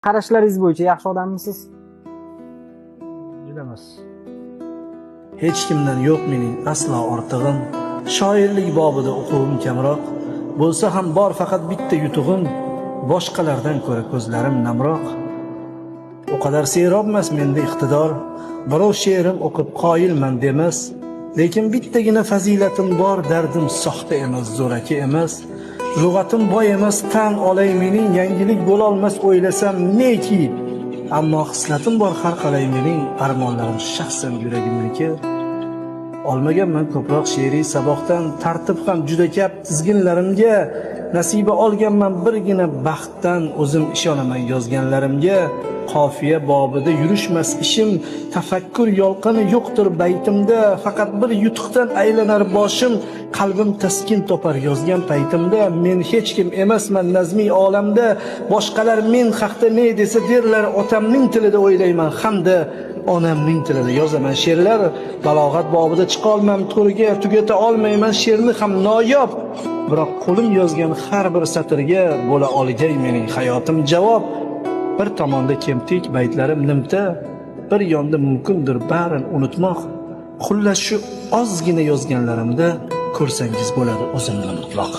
Qarashlaringiz bo'yicha yaxshi odammisiz? Juda emas. Hech kimdan yo'q mening aslo ortig'im. Shoirlik bobida o'quvim kamroq. Bo'lsa ham bor faqat bitta yutug'im. Boshqalardan ko'ra ko'zlarim namroq. O qadar serobmas menda iqtidor. Birov she'rim o'qib qoyilman demas. Lekin bittagina fazilatim bor, dardim soxta emas, zo'raki emas. Lug'atim boy emas, tan olay mening, yangilik bo'lolmas o'ylasam neki. Ammo xislatim bor har qalay mening, armonlarim shaxsan yuragimniki. Olmaganman ko'proq she'riy saboqdan, tartib ham juda ko'p tizginlarimga. Nasiba olganman birgina baxtdan, o'zim ishonaman yozganlarimga. Qofiya bobida yurishmas ishim, tafakkur yolqini yo'qdir baytimda. Faqat bir yutuqdan aylanar boshim, qalbim taskin topar yozgan paytimda. Men hech kim emasman nazmiy olamda. Boshqalar men haqda ne desa derlar, otamning tilida o'ylayman hamda onamning tilida yozaman she'rlar. Balog'at bobida chiqa olmam to'riga, tugata olmayman she'rni ham noyob. Biroq qo'lim yozgan har bir satrga bo'la olgay mening hayotim javob. Bir tomonda kemtik baytlarim nimta, bir yonda mumkindir barin unutmoq. Xullas shu ozgina yozganlarimda ko'rsangiz bo'ladi o'zimni mutlaq.